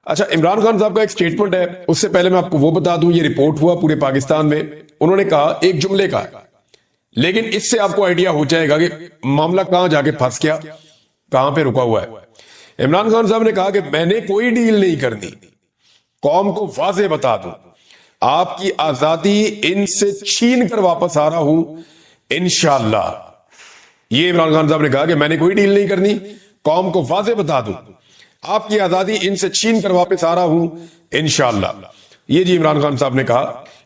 अच्छा, इमरान खान साहब का एक स्टेटमेंट है, उससे पहले मैं आपको वो बता दूं, ये रिपोर्ट हुआ पूरे पाकिस्तान में। उन्होंने कहा एक जुमले का है, लेकिन इससे आपको आइडिया हो जाएगा कि मामला कहां जाके फंस गया, कहां पे रुका हुआ है। इमरान खान साहब ने कहा कि मैंने कोई डील नहीं करनी, कौम को वाज़ेह बता दूं, आपकी आजादी इनसे छीन कर वापस आ रहा हूं इंशाअल्लाह। ये इमरान खान साहब ने कहा कि मैंने कोई डील नहीं करनी, कौम को वाज़ेह बता दूं, आपकी आजादी इनसे छीन कर वापस आ रहा हूं इंशाअल्लाह। ये जी इमरान खान साहब ने कहा।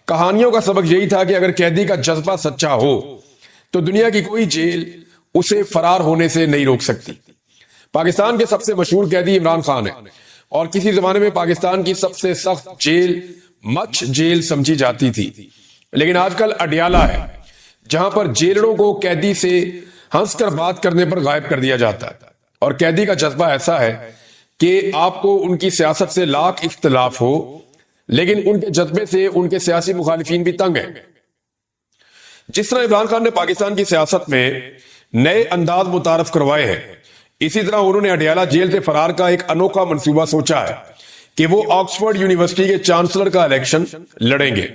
कहानियों का सबक यही था कि अगर कैदी का जज्बा सच्चा हो तो दुनिया की कोई जेल उसे फरार होने से नहीं रोक सकती। पाकिस्तान के सबसे मशहूर कैदी इमरान खान है और किसी जमाने में पाकिस्तान की सबसे सख्त जेल मच जेल समझी जाती थी, लेकिन आजकल अडियाला है जहां पर जेलरों को कैदी से हंसकर बात करने पर गायब कर दिया जाता है। और कैदी का जज्बा ऐसा है कि आपको उनकी सियासत से लाख इख्तलाफ हो, लेकिन उनके जज्बे से उनके सियासी मुखालिफिन भी तंग हैं। जिस तरह इमरान खान ने पाकिस्तान की सियासत में नए अंदाज मुतारफ करवाए हैं, इसी तरह उन्होंने अडियाला जेल से फरार का एक अनोखा मंसूबा सोचा है कि वो ऑक्सफोर्ड यूनिवर्सिटी के चांसलर का इलेक्शन लड़ेंगे।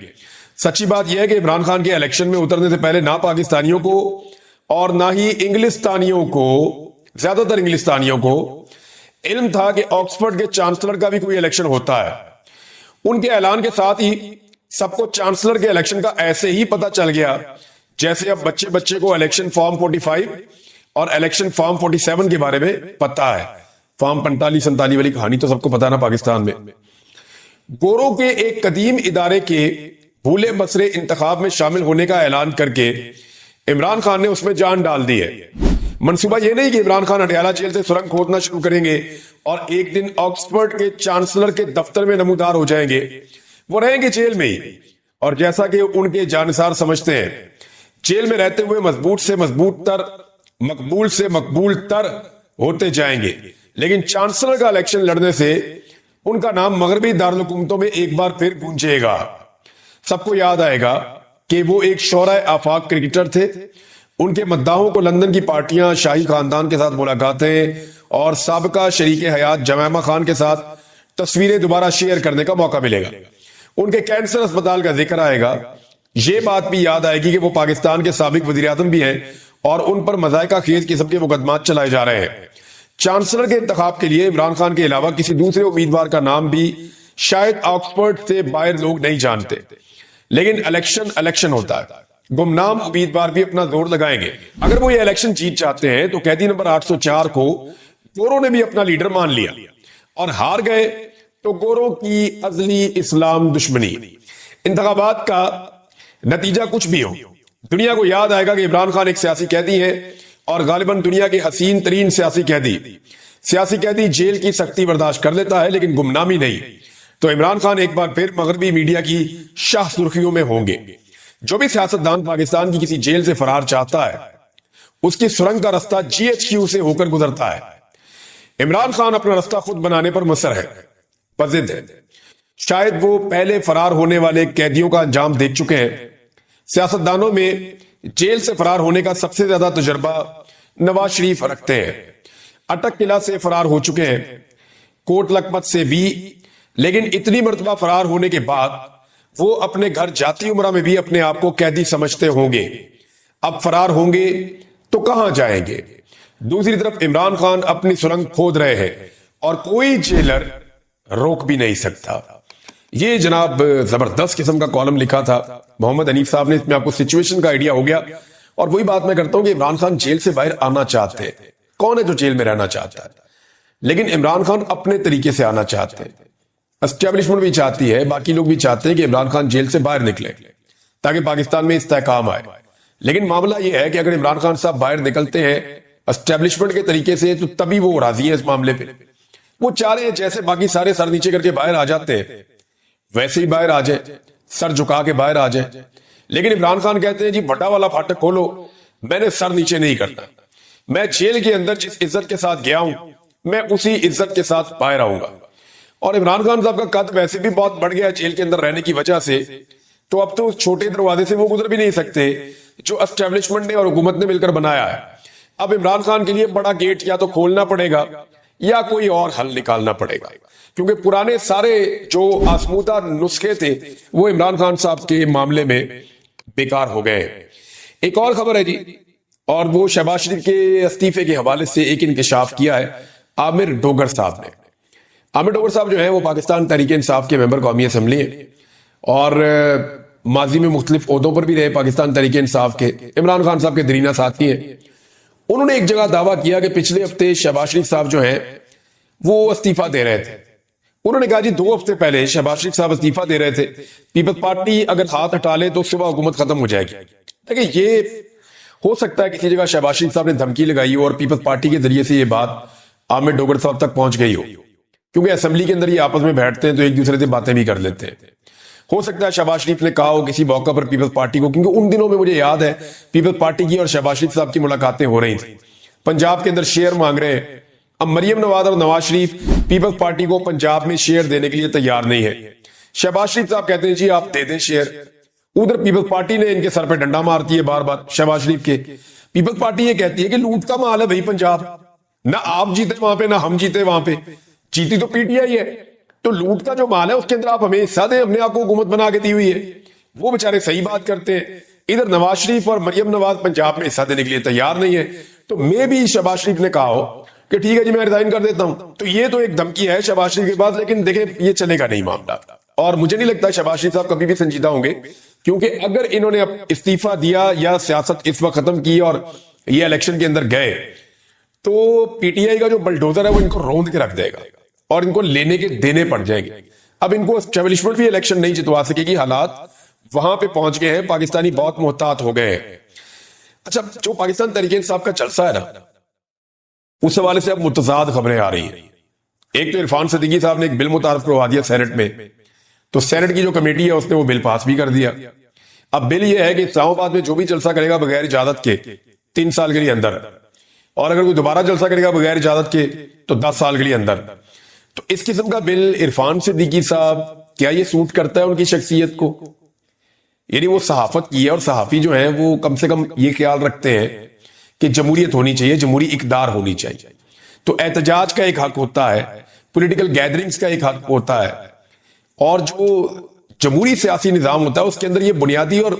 सच्ची बात यह है कि इमरान खान के इलेक्शन में उतरने से पहले ना पाकिस्तानियों को और ना ही इंग्लिस्तानियों को, ज्यादातर इंग्लिस्तानियों को इल्म था कि ऑक्सफोर्ड के चांसलर का भी कोई इलेक्शन होता है। उनके ऐलान के साथ ही सबको चांसलर के इलेक्शन का ऐसे ही पता चल गया जैसे अब बच्चे बच्चे को इलेक्शन फॉर्म 45 और इलेक्शन फॉर्म 47 के बारे में पता है। फॉर्म 45-47 वाली कहानी तो सबको पता है ना पाकिस्तान में। गोरों के एक कदीम इदारे के भूले बसरे इंतखाब में शामिल होने का ऐलान करके इमरान खान ने उसमें जान डाल दी है। मंसूबा यह नहीं कि इमरान खान अडियाला जेल से सुरंग खोदना शुरू करेंगे और एक दिन ऑक्सफोर्ड के चांसलर के दफ्तर में नमूदार हो जाएंगे। वो रहेंगे जेल में ही, और जैसा कि उनके जानसार समझते हैं, जेल में रहते हुए मजबूत से मजबूत तर, मकबूल से मकबूल तर होते जाएंगे। लेकिन चांसलर का इलेक्शन लड़ने से उनका नाम मगरबी दारुल हुकूमतों में एक बार फिर गूंजेगा। सबको याद आएगा कि वो एक शौरा आफाक क्रिकेटर थे। उनके मद्दाहों को लंदन की पार्टियां, शाही खानदान के साथ मुलाकातें और साबका शरीक हयात जमैमा खान के साथ तस्वीरें दोबारा शेयर करने का मौका मिलेगा। उनके कैंसर अस्पताल का जिक्र आएगा। ये बात भी याद आएगी कि वो पाकिस्तान के साबिक वजीर आज़म भी हैं और उन पर मज़ायका खेज किस्म के मुकदमात चलाए जा रहे हैं। चांसलर के इंतखाब के लिए इमरान खान के अलावा किसी दूसरे उम्मीदवार का नाम भी शायद ऑक्सफोर्ड से बाहर लोग नहीं जानते, लेकिन इलेक्शन होता है। गुमनाम उम्मीदवार भी अपना जोर लगाएंगे। अगर वो ये इलेक्शन जीत जाते हैं तो कैदी नंबर 804 को गोरों ने भी अपना लीडर मान लिया, और हार गए तो गोरों की अजली इस्लाम दुश्मनी। इंतखाबात का नतीजा कुछ भी हो, दुनिया को याद आएगा कि इमरान खान एक सियासी कैदी है और गालिबन दुनिया के हसीन तरीन सियासी कैदी जेल की सख्ती बर्दाश्त कर लेता है, लेकिन गुमनामी नहीं। तो इमरान खान एक बार फिर मगरबी मीडिया की शाह सुर्खियों में होंगे। जो भी सियासतदान पाकिस्तान की किसी जेल से फरार चाहता है, उसकी सुरंग का रास्ता GHQ से होकर गुजरता है। इमरान खान अपना रास्ता खुद बनाने पर मुसर है, पजिद है। शायद वो पहले फरार होने वाले कैदियों का अंजाम देख चुके हैं। सियासतदानों में जेल से फरार होने का सबसे ज्यादा तजुर्बा नवाज शरीफ रखते हैं। अटक किला से फरार हो चुके हैं, कोट लखपत से भी, लेकिन इतनी मर्तबा फरार होने के बाद वो अपने घर जाती उम्र में भी अपने आप को कैदी समझते होंगे। अब फरार होंगे तो कहां जाएंगे? दूसरी तरफ इमरान खान अपनी सुरंग खोद रहे हैं और कोई जेलर रोक भी नहीं सकता। ये जनाब जबरदस्त किस्म का कॉलम लिखा था मोहम्मद हनीफ साहब ने। इसमें आपको सिचुएशन का आइडिया हो गया। और वही बात मैं करता हूं कि इमरान खान जेल से बाहर आना चाहते हैं। कौन है जो जेल में रहना चाहता है? लेकिन इमरान खान अपने तरीके से आना चाहते हैं। एस्टेब्लिशमेंट भी चाहती है, बाकी लोग भी चाहते हैं कि इमरान खान जेल से बाहर निकले ताकि पाकिस्तान में इस्तेहकाम आए। लेकिन मामला यह है कि अगर इमरान खान साहब बाहर निकलते हैं एस्टेब्लिशमेंट के तरीके से, तो तभी वो राजी है इस मामले पे। वो चाह रहे हैं जैसे बाकी सारे सर नीचे करके बाहर आ जाते हैं, वैसे ही बाहर आ जाए, सर झुका के बाहर आ जाए। लेकिन इमरान खान कहते हैं जी बड़ा वाला फाटक खोलो, मैंने सर नीचे नहीं करना। मैं जेल के अंदर जिस इज्जत के साथ गया हूं, मैं उसी इज्जत के साथ बाहर आऊंगा। और इमरान खान साहब का कद वैसे भी बहुत बढ़ गया जेल के अंदर रहने की वजह से, तो अब तो उस छोटे दरवाजे से वो गुजर भी नहीं सकते जो एस्टेब्लिशमेंट ने और हुकूमत ने मिलकर बनाया है। अब इमरान खान के लिए बड़ा गेट या तो खोलना पड़ेगा या कोई और हल निकालना पड़ेगा। क्योंकि पुराने सारे जो आजमूदा नुस्खे थे वो इमरान खान साहब के मामले में बेकार हो गए। एक और खबर है जी, और वो शहबाज शरीफ के इस्तीफे के हवाले से एक इंकशाफ किया है आमिर डोगर साहब ने। आमिर डोगर साहब जो है वो पाकिस्तान तहरीक इंसाफ के मेंबर कौमी असम्बली हैं और माजी में मुख्तलिफ ओहदों पर भी रहे पाकिस्तान तहरीक इंसाफ के। इमरान खान साहब के दरीना साथी हैं। उन्होंने एक जगह दावा किया कि पिछले हफ्ते शहबाज शरीफ साहब जो हैं वो इस्तीफा दे रहे थे। उन्होंने कहा जी 2 हफ्ते पहले शहबाज शरीफ साहब इस्तीफा दे रहे थे, पीपल्स पार्टी अगर हाथ हटा ले तो सुबह हुकूमत खत्म हो जाएगी। देखिए ये हो सकता है किसी जगह शहबाज शरीफ साहब ने धमकी लगाई हो और पीपल्स पार्टी के जरिए से ये बात आमिर डोगर साहब तक पहुंच गई हो, क्योंकि असेंबली के अंदर ये आपस में बैठते हैं तो एक दूसरे से बातें भी कर लेते हैं। हो सकता है शहबाज शरीफ ने कहा हो किसी मौका पर पीपल्स पार्टी को, क्योंकि उन दिनों में मुझे याद है पीपल्स पार्टी की और शहबाज शरीफ साहब की मुलाकातें हो रही थी। पंजाब के अंदर शेयर मांग रहे हैं। अब मरियम नवाज और नवाज शरीफ पीपल्स पार्टी को पंजाब में शेयर देने के लिए तैयार नहीं है। शहबाज शरीफ साहब कहते हैं जी आप दे दें शेयर, उधर पीपल्स पार्टी ने इनके सर पे डंडा मारती है बार बार शहबाज शरीफ के। पीपल्स पार्टी ये कहती है कि लूट का माल है भाई पंजाब, ना आप जीते वहां पे ना हम जीते वहां पे, जीती तो पीटीआई है, तो लूट का जो माल है उसके अंदर आप हमें हिस्सा दें, हमने आपको हुकूमत बना के दी हुई है। वो बेचारे सही बात करते हैं। इधर नवाज शरीफ और मरियम नवाज पंजाब में हिस्सा देने के लिए तैयार नहीं है। तो मे भी शहबाज शरीफ ने कहा हो कि ठीक है जी मैं रिजाइन कर देता हूं, तो ये तो एक धमकी है शहबाज शरीफ के पास, लेकिन देखें ये चलेगा नहीं मामला। और मुझे नहीं लगता शहबाज शरीफ साहब कभी भी संजीदा होंगे, क्योंकि अगर इन्होंने अब इस्तीफा दिया या सियासत इस वक्त खत्म की और ये इलेक्शन के अंदर गए तो पीटीआई का जो बलडोजर है वो इनको रौंद के रख देगा और इनको लेने के देने पड़ जाएंगे। अब इनको एस्टेब्लिशमेंट भी इलेक्शन नहीं जितवा सकेगी, हालात वहां पे पहुंच गए हैं, पाकिस्तानी बहुत मोहतात हो गए हैं। अच्छा, जो पाकिस्तान तहरीक इंसाफ का जलसा है ना, उस हवाले से अब मुतजाद खबरें आ रही हैं। एक तो इरफान सिद्दीकी साहब ने एक बिल मुतारफ करवा दिया सेनेट में, तो सेनेट की जो कमेटी है उसने वो बिल पास भी कर दिया। अब बिल ये है कि इस्लामाबाद में जो भी जलसा करेगा बगैर इजाजत के 3 साल के लिए अंदर, और अगर कोई दोबारा जलसा करेगा बगैर इजाजत के तो 10 साल के लिए अंदर। तो इस किस्म का बिल इरफान सिद्दीकी साहब, क्या ये सूट करता है उनकी शख्सियत को? यानी वो सहाफत की है और सहाफी जो है वो कम से कम ये ख्याल रखते हैं कि जमहूरियत होनी चाहिए, जमहूरी इकदार होनी चाहिए। तो एहतजाज का एक हक होता है, पॉलिटिकल गैदरिंग्स का एक हक होता है, और जो जमहूरी सियासी निजाम होता है उसके अंदर ये बुनियादी और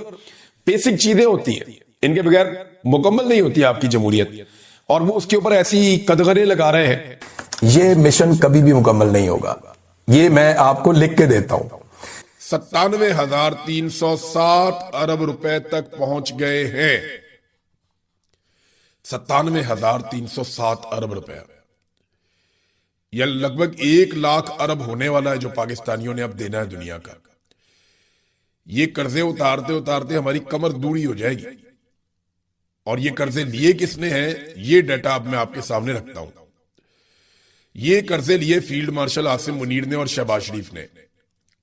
बेसिक चीजें होती हैं, इनके बगैर मुकम्मल नहीं होती आपकी जमहूरियत। और वो उसके ऊपर ऐसी कदगरे लगा रहे हैं। ये मिशन कभी भी मुकम्मल नहीं होगा, ये मैं आपको लिख के देता हूं। 97,360 अरब रुपए तक पहुंच गए हैं। 97,360 अरब रुपए, यह लगभग 1 लाख अरब होने वाला है जो पाकिस्तानियों ने अब देना है दुनिया का। ये कर्जे उतारते उतारते हमारी कमर दूरी हो जाएगी। और ये कर्जे लिए किसने हैं, ये डाटा अब मैं आपके सामने रखता हूं। ये कर्जे लिए फील्ड मार्शल आसिम मुनीर ने और शहबाज शरीफ ने,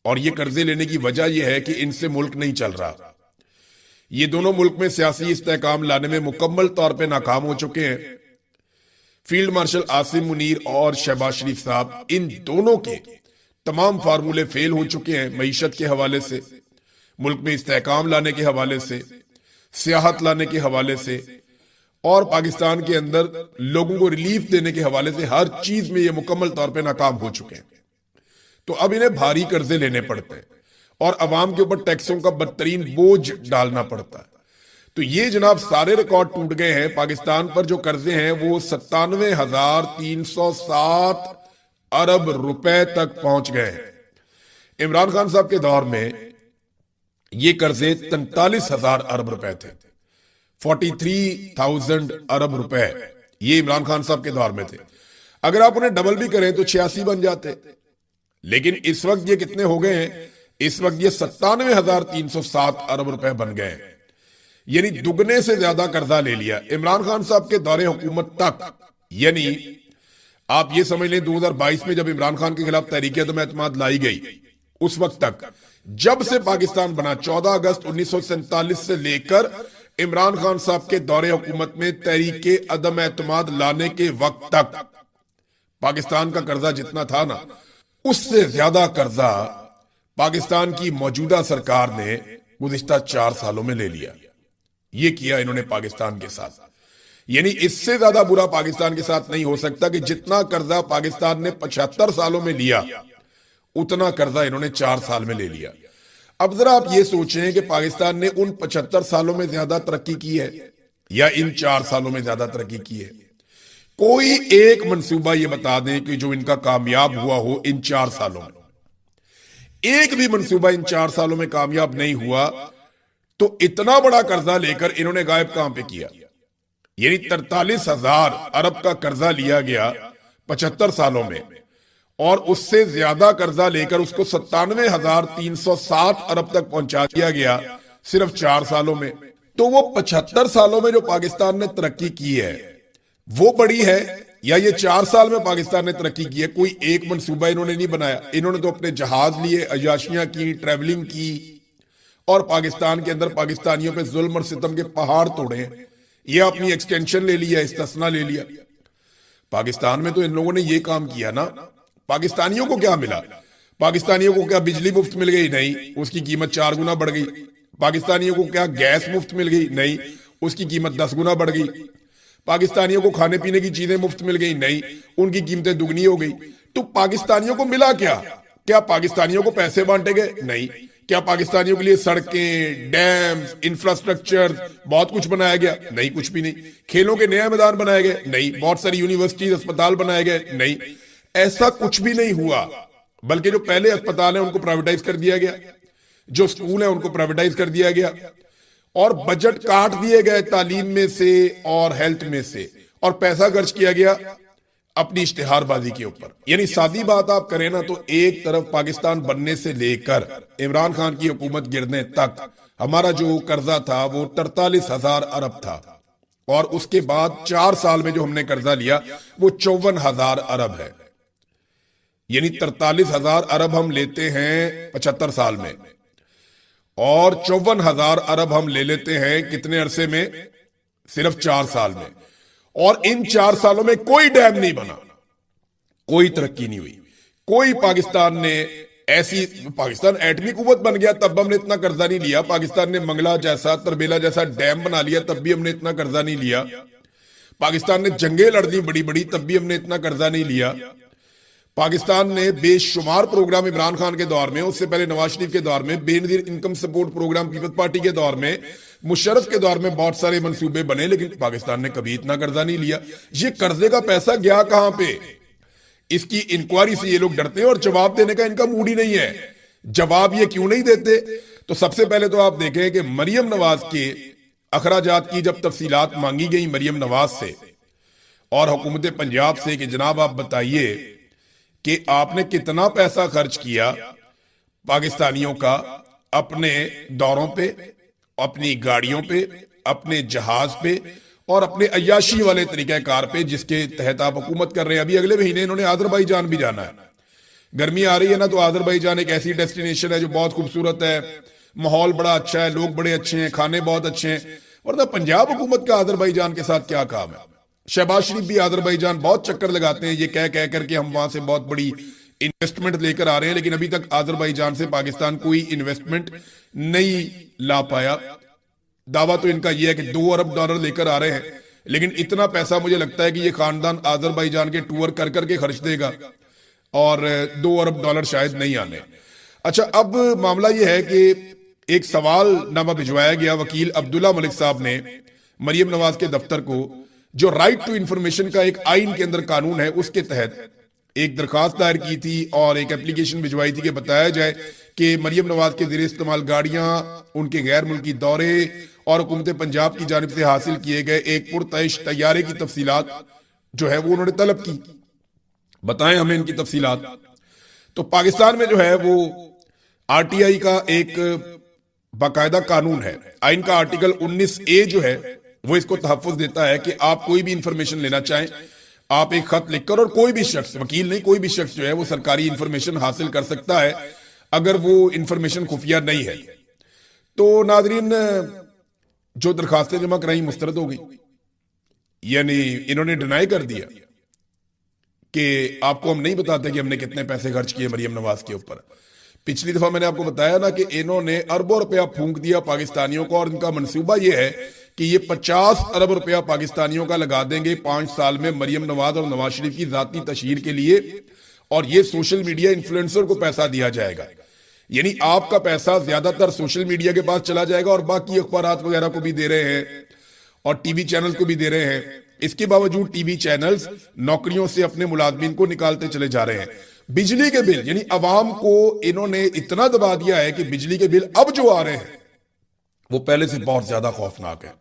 और ये कर्जे लेने की वजह यह है कि इनसे मुल्क नहीं चल रहा। ये दोनों मुल्क में सियासी इस्तेहकाम लाने में मुकम्मल तौर पे नाकाम हो चुके हैं। फील्ड मार्शल आसिम मुनीर और शहबाज शरीफ साहब, इन दोनों के तमाम फार्मूले फेल हो चुके हैं। मईशत के हवाले से, मुल्क में इस्तेहकाम लाने के हवाले से, सियाहत लाने के हवाले से, और पाकिस्तान के अंदर लोगों को रिलीफ देने के हवाले से, हर चीज में ये मुकम्मल तौर पे नाकाम हो चुके हैं। तो अब इन्हें भारी कर्जे लेने पड़ते हैं और अवाम के ऊपर टैक्सों का बदतरीन बोझ डालना पड़ता है। तो ये जनाब सारे रिकॉर्ड टूट गए हैं। पाकिस्तान पर जो कर्जे हैं वो 97,360 अरब रुपए तक पहुंच गए हैं। इमरान खान साहब के दौर में ये कर्जे 43,000 अरब रुपए थे, 43,000 अरब रुपए ये इमरान खान साहब के दौर में थे। अगर आप उन्हें डबल भी करें तो 86 बन जाते। लेकिन इस वक्त ये कितने हो गए हैं? इस वक्त ये 97,360 अरब रुपए बन गए हैं, यानी दुगने से ज्यादा कर्जा ले लिया इमरान खान साहब के दौरे हुकूमत तक। यानी आप ये समझ लें 2022 में जब इमरान खान के खिलाफ तहरीक अदम-ए-एतमाद लाई गई, उस वक्त तक, जब से पाकिस्तान बना 14 अगस्त 1947 से लेकर इमरान खान साहब के दौरे हुकूमत में तहरीक अदम-ए-एतमाद लाने के वक्त तक पाकिस्तान का कर्जा जितना था ना, उससे ज्यादा कर्जा पाकिस्तान की मौजूदा सरकार ने गुज़िश्ता 4 सालों में ले लिया। ये किया इन्होंने पाकिस्तान के साथ। यानी इससे ज्यादा बुरा पाकिस्तान के साथ नहीं हो सकता कि जितना कर्जा पाकिस्तान ने 75 सालों में लिया उतना कर्जा इन्होंने 4 साल में ले लिया। अब जरा आप ये सोचें कि पाकिस्तान ने उन 75 सालों में ज्यादा तरक्की की है या इन 4 सालों में ज्यादा तरक्की की है? कोई एक मंसूबा ये बता दें कि जो इनका कामयाब हुआ हो इन 4 सालों में। एक भी मंसूबा इन 4 सालों में कामयाब नहीं हुआ, तो इतना बड़ा कर्जा लेकर इन्होंने गायब कहां पे किया? यानी 43,000 अरब का कर्जा लिया गया 75 सालों में, और उससे ज्यादा कर्जा लेकर उसको 97,360 अरब तक पहुंचा दिया गया सिर्फ 4 सालों में। तो वो 75 सालों में जो पाकिस्तान ने तरक्की की है वो बड़ी है, या ये 4 साल में पाकिस्तान ने तरक्की की है? कोई एक मंसूबा इन्होंने नहीं बनाया। इन्होंने तो अपने जहाज लिए, अयाशियां की, ट्रैवलिंग की, और पाकिस्तान के अंदर पाकिस्तानियों पे जुल्म और सितम के पहाड़ तोड़े हैं। ये अपनी एक्सटेंशन ले लिया, इस्तिस्ना ले लिया। पाकिस्तान में तो इन लोगों ने ये काम किया ना। पाकिस्तानियों को क्या मिला? पाकिस्तानियों को क्या बिजली मुफ्त मिल गई? नहीं, उसकी कीमत 4 गुना बढ़ गई। पाकिस्तानियों को क्या गैस मुफ्त मिल गई? नहीं, उसकी कीमत 10 गुना बढ़ गई। पाकिस्तानियों को खाने पीने की चीजें मुफ्त मिल गई? नहीं, उनकी कीमतें दुगनी हो गई। तो पाकिस्तानियों को मिला क्या? क्या पाकिस्तानियों को पैसे बांटे गए? नहीं। क्या पाकिस्तानियों के लिए सड़कें, डैम्स, इंफ्रास्ट्रक्चर बहुत कुछ बनाया गया? नहीं, कुछ भी नहीं। खेलों के नए मैदान बनाए गए? नहीं। बहुत सारी यूनिवर्सिटीज, अस्पताल बनाए गए? नहीं, ऐसा कुछ भी नहीं हुआ। बल्कि जो पहले अस्पताल है उनको प्राइवेटाइज कर दिया गया, जो स्कूल है उनको प्राइवेटाइज कर दिया गया, और बजट काट दिए गए तालीम में से और हेल्थ में से, और पैसा खर्च किया गया अपनी इश्तिहारबाजी के ऊपर। यानी सादी बात आप करें ना, तो एक तरफ पाकिस्तान बनने से लेकर इमरान खान की हुकूमत गिरने तक हमारा जो कर्जा था वो 43,000 अरब था, और उसके बाद 4 साल में जो हमने कर्जा लिया वो 54,000 अरब है। यानी 43,000 अरब हम लेते हैं 75 साल में, और 54,000 अरब हम ले लेते हैं कितने अरसे में? सिर्फ 4 साल में। और इन 4 सालों में कोई डैम नहीं बना, कोई तरक्की नहीं हुई, कोई पाकिस्तान ने ऐसी, पाकिस्तान एटमी कुव्वत बन गया तब हमने इतना कर्जा नहीं लिया। पाकिस्तान ने मंगला जैसा, तरबेला जैसा डैम बना लिया तब भी हमने इतना कर्जा नहीं लिया। पाकिस्तान ने जंगें लड़ दी बड़ी बड़ी तब भी हमने इतना कर्जा नहीं लिया। पाकिस्तान ने बेशुमार प्रोग्राम इमरान खान के दौर में, उससे पहले नवाज शरीफ के दौर में, Benazir income support programme peoples party के दौर में, मुशर्रफ के दौर में बहुत सारे मंसूबे बने, लेकिन पाकिस्तान ने कभी इतना कर्जा नहीं लिया। ये कर्जे का पैसा गया कहां पे? इसकी इंक्वायरी से ये लोग डरते हैं और जवाब देने का इनका मूड ही नहीं है। जवाब ये क्यों नहीं देते? तो सबसे पहले तो आप देखें कि मरियम नवाज के अखराजात की जब तफसीलात मांगी गई मरियम नवाज से और हुकूमत पंजाब से कि जनाब आप बताइए कि आपने कितना पैसा खर्च किया पाकिस्तानियों का अपने दौरों पे, अपनी गाड़ियों पे, अपने जहाज पे और अपने अय्याशी वाले तरीक़ाकार पे जिसके तहत आप हुकूमत कर रहे हैं। अभी अगले महीने इन्होंने आज़रबाईजान भी जाना है। गर्मी आ रही है ना, तो आज़रबाईजान एक ऐसी डेस्टिनेशन है जो बहुत खूबसूरत है, माहौल बड़ा अच्छा है, लोग बड़े अच्छे हैं, खाने बहुत अच्छे हैं। वरना पंजाब हुकूमत का आज़रबाईजान के साथ क्या काम है? शहबाज शरीफ भी आज़रबाईजान बहुत चक्कर लगाते हैं, ये कह कह करके हम वहां से बहुत बड़ी इन्वेस्टमेंट लेकर आ रहे हैं, लेकिन अभी तक आज़रबाईजान से पाकिस्तान कोई इन्वेस्टमेंट नहीं ला पाया। दावा तो इनका यह है कि 2 अरब डॉलर लेकर आ रहे हैं, लेकिन इतना पैसा मुझे लगता है कि ये खानदान आज़रबाईजान के टूर कर करके खर्च देगा और 2 अरब डॉलर शायद नहीं आने। अच्छा, अब मामला यह है कि एक सवाल नामा भिजवाया गया वकील अब्दुल्ला मलिक साहब ने मरियम नवाज के दफ्तर को, जो राइट टू इंफॉर्मेशन का एक आइन के अंदर कानून है उसके तहत एक दरखास्त दायर की थी और एक एप्लीकेशन भिजवाई थी कि बताया जाए कि मरियम नवाज के ज़रिए इस्तेमाल गाड़ियां, उनके गैर मुल्की दौरे और हुकूमत पंजाब की जानिब से हासिल किए गए एक पुरतइश तैयारे की तफसीलात जो है वो उन्होंने तलब की। बताएं हमें इनकी तफसीलात। तो पाकिस्तान में जो है वो RTI का एक बाकायदा कानून है, आइन का आर्टिकल 19A जो है वो इसको तहफ़्फ़ुज़ देता है कि आप कोई भी इंफॉर्मेशन लेना चाहें, आप एक खत लिखकर, और कोई भी शख्स, वकील नहीं, कोई भी शख्स जो है वो सरकारी इंफॉर्मेशन हासिल कर सकता है अगर वो इंफॉर्मेशन खुफिया नहीं है। तो नाज़रीन, जो दरखास्तें जमा कराई मुस्तरद हो गई, यानी इन्होंने डिनाई कर दिया कि आपको हम नहीं बताते कि हमने कितने पैसे खर्च किए मरियम नवाज के ऊपर। पिछली दफा मैंने आपको बताया ना कि इन्होंने अरबों रुपया फूंक दिया पाकिस्तानियों को, और इनका मंसूबा यह है कि ये 50 अरब रुपया पाकिस्तानियों का लगा देंगे 5 साल में मरियम नवाज और नवाज शरीफ की जाती तशहीर के लिए, और ये सोशल मीडिया इन्फ्लुएंसर को पैसा दिया जाएगा। यानी आपका पैसा ज्यादातर सोशल मीडिया के पास चला जाएगा और बाकी अखबारात वगैरह को भी दे रहे हैं और टीवी चैनल को भी दे रहे हैं। इसके बावजूद टीवी चैनल्स नौकरियों से अपने मुलाजमीन को निकालते चले जा रहे हैं। बिजली के बिल, यानी अवाम को इन्होंने इतना दबा दिया है कि बिजली के बिल अब जो आ रहे हैं वो पहले से बहुत ज्यादा खौफनाक है।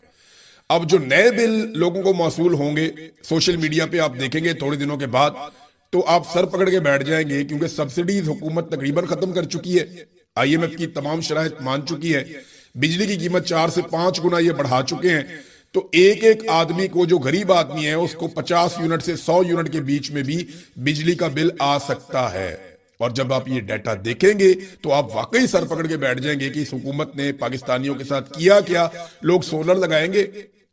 अब जो नए बिल लोगों को मौसूल होंगे सोशल मीडिया पे आप देखेंगे थोड़े दिनों के बाद, तो आप सर पकड़ के बैठ जाएंगे, क्योंकि सब्सिडीज हुकूमत तकरीबन खत्म कर चुकी है, IMF की तमाम शराइत मान चुकी है, बिजली की कीमत 4 से 5 गुना ये बढ़ा चुके हैं। तो एक एक आदमी को, जो गरीब आदमी है, उसको 50 यूनिट से 100 यूनिट के बीच में भी बिजली का बिल आ सकता है। और जब आप ये डाटा देखेंगे तो आप वाकई सर पकड़ के बैठ जाएंगे कि इस हुकूमत ने पाकिस्तानियों के साथ किया क्या। लोग सोलर लगाएंगे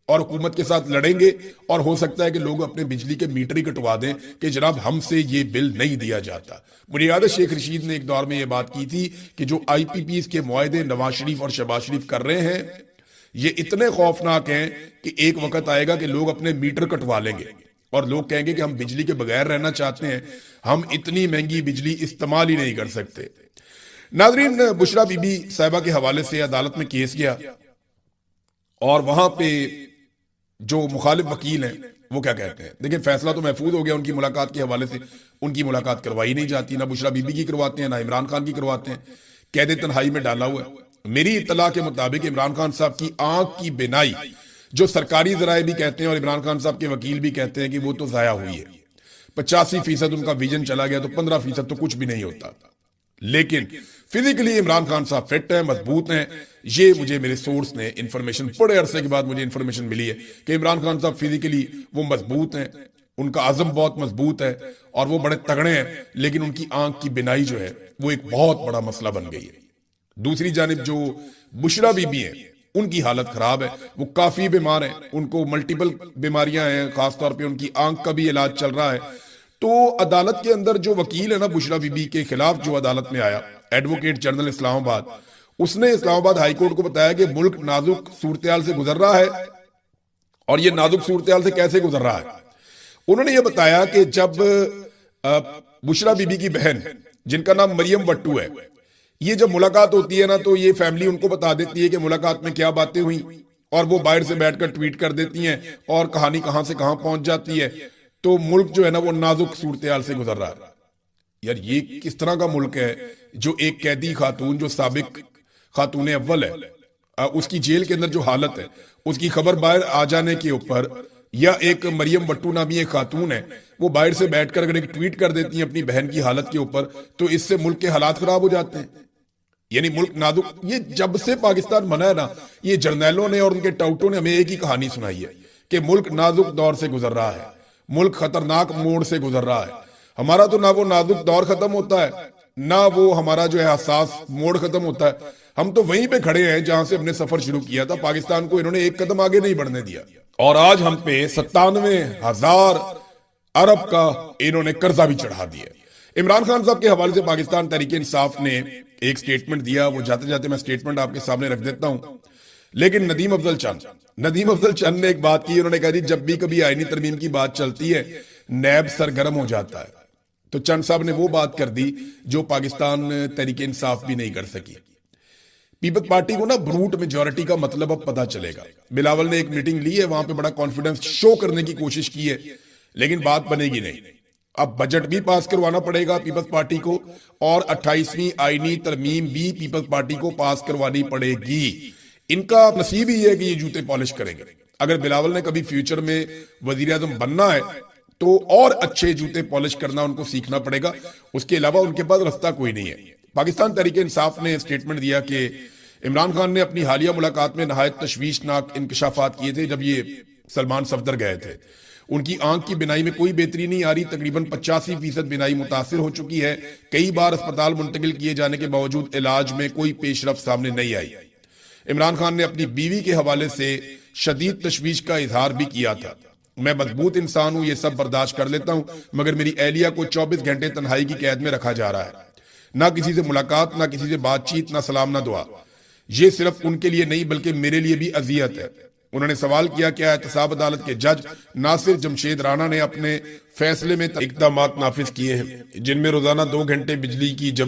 और हुकूमत के साथ लड़ेंगे, और हो सकता है कि लोग अपने बिजली के मीटर ही कटवा दें कि जनाब हमसे ये बिल नहीं दिया जाता। मुझे याद है शेख रशीद ने एक दौर में ये बात की थी कि जो IPPs के मुआहदे नवाज शरीफ और शहबाज शरीफ कर रहे हैं ये इतने खौफनाक हैं कि एक वक्त आएगा कि लोग अपने मीटर कटवा लेंगे और लोग कहेंगे कि हम बिजली के बगैर रहना चाहते हैं, हम इतनी महंगी बिजली इस्तेमाल ही नहीं कर सकते। नाजरीन, बुशरा बीबी साहिबा के हवाले से अदालत में केस गया और वहां पे जो मुखालिफ वकील हैं वो क्या कहते हैं। देखिए, फैसला तो महफूज हो गया उनकी मुलाकात के हवाले से। उनकी मुलाकात करवाई नहीं जाती, ना बुशरा बीबी की करवाते हैं, ना इमरान खान की करवाते हैं, कैद तन्हाई में डाला हुआ है। मेरी इत्तला के मुताबिक इमरान खान साहब की आंख की बिनाई, जो सरकारी जराए भी कहते हैं और इमरान खान साहब के वकील भी कहते हैं कि वो तो जाया हुई है। 85% उनका विजन चला गया तो 15% तो कुछ भी नहीं होता। लेकिन फिजिकली इमरान खान साहब फिट है, मजबूत हैं। ये मुझे मेरे सोर्स ने इंफॉर्मेशन, बड़े अरसे के बाद मुझे इंफॉर्मेशन मिली है कि इमरान खान साहब फिजिकली वो मजबूत हैं, उनका आजम बहुत मजबूत है और वो बड़े तगड़े हैं। लेकिन उनकी आंख की बिनाई जो है वो एक बहुत बड़ा मसला बन गई है। दूसरी जानिब जो बुशरा बीबी हैं उनकी हालत खराब है, वो काफी बीमार हैं, उनको मल्टीपल बीमारियां हैं, खासतौर पे उनकी आंख का भी इलाज चल रहा है। तो अदालत के अंदर जो वकील है ना बुशरा बीबी के खिलाफ, जो अदालत में आया, एडवोकेट जनरल इस्लामाबाद, उसने इस्लामाबाद हाईकोर्ट को बताया कि मुल्क नाजुक सूरत से गुजर रहा है। और ये नाजुक सूरत से कैसे गुजर रहा है, उन्होंने ये बताया कि जब बुशरा बीबी की बहन, जिनका नाम मरियम वट्टू है, ये जब मुलाकात होती है ना तो ये फैमिली उनको बता देती है कि मुलाकात में क्या बातें हुई, और वो बाहर से बैठकर ट्वीट कर देती हैं और कहानी कहां से कहां पहुंच जाती है। तो मुल्क जो है ना वो नाजुक सूरत से गुजर रहा है। यार ये किस तरह का मुल्क है जो एक कैदी खातून, जो साबिक खातून अव्वल है, उसकी जेल के अंदर जो हालत है, उसकी खबर बाहर आ जाने के ऊपर, या एक मरियम वट्टू नामी एक खातून है, वो बाहर से बैठकर अगर एक ट्वीट कर देती है अपनी बहन की हालत के ऊपर, तो इससे मुल्क के हालात खराब हो जाते हैं। यानी मुल्क नाजुक, ये जब से पाकिस्तान बना है ना, ये जर्नैलों ने और उनके टाउटों ने हमें एक ही कहानी सुनाई है कि मुल्क नाजुक दौर से गुजर रहा है, मुल्क खतरनाक मोड़ से गुजर रहा है। हमारा तो ना वो नाजुक दौर खत्म होता है, ना वो हमारा जो है हसास मोड़ खत्म होता है। हम तो वहीं पे खड़े हैं जहां से हमने सफर शुरू किया था। पाकिस्तान को इन्होंने एक कदम आगे नहीं बढ़ने दिया, और आज हम पे 97,000 अरब का इन्होंने कर्जा भी चढ़ा दिया। इमरान खान साहब के हवाले से पाकिस्तान तहरीक इंसाफ ने एक स्टेटमेंट दिया, वो जाते जाते मैं स्टेटमेंट आपके सामने रख देता हूं। लेकिन नदीम अफजल चंद ने एक बात की, उन्होंने कहा जी जब भी कभी आईनी तरमीम की बात चलती है नैब सरगर्म हो जाता है। तो चंद साहब ने वो बात कर दी जो पाकिस्तान तहरीक इंसाफ भी नहीं कर सकी। पीपल्स पार्टी को ना ब्रूट मेजॉरिटी का मतलब अब पता चलेगा। बिलावल ने एक मीटिंग ली है, वहां पे बड़ा कॉन्फिडेंस शो करने की कोशिश की है, लेकिन बात बनेगी नहीं। अब बजट भी पास करवाना पड़ेगा पीपल्स पार्टी को, और 28वीं आईनी तरमीम भी पीपल्स पार्टी को पास करवानी पड़ेगी। इनका नसीब ही है कि ये जूते पॉलिश करेंगे। अगर बिलावल ने कभी फ्यूचर में वजीर आजम बनना है तो और अच्छे जूते पॉलिश करना उनको सीखना पड़ेगा, उसके अलावा उनके पास रास्ता कोई नहीं है। पाकिस्तान तहरीक इंसाफ ने स्टेटमेंट दिया कि इमरान खान ने अपनी हालिया मुलाकात में नहायत तशवीशनाक इंकशाफात किए थे। जब ये सलमान सफदर गए थे, उनकी आंख की बिनाई में कोई बेहतरी नहीं आ रही, तकरीबन 85% बिनाई मुतासिर हो चुकी है। कई बार अस्पताल मुंतकिल किए जाने के बावजूद इलाज में कोई पेशरफ सामने नहीं आई। इमरान खान ने अपनी बीवी के हवाले से शदीद तशवीश का इजहार भी किया था। मैं मजबूत इंसान हूं, ये सब बर्दाश्त कर लेता हूं, मगर मेरी एहलिया को 24 घंटे तन्हाई की कैद में रखा जा रहा है। ना किसी से मुलाकात, ना किसी से बातचीत, ना सलाम, ना दुआ। ये सिर्फ उनके लिए नहीं बल्कि मेरे लिए भी अजियत है। उन्होंने सवाल किया कि एहतसाब अदालत के जज नासिर जमशेद राणा ने अपने फैसले में इकदाम नाफिज किए हैं जिनमें रोजाना 2 घंटे बिजली की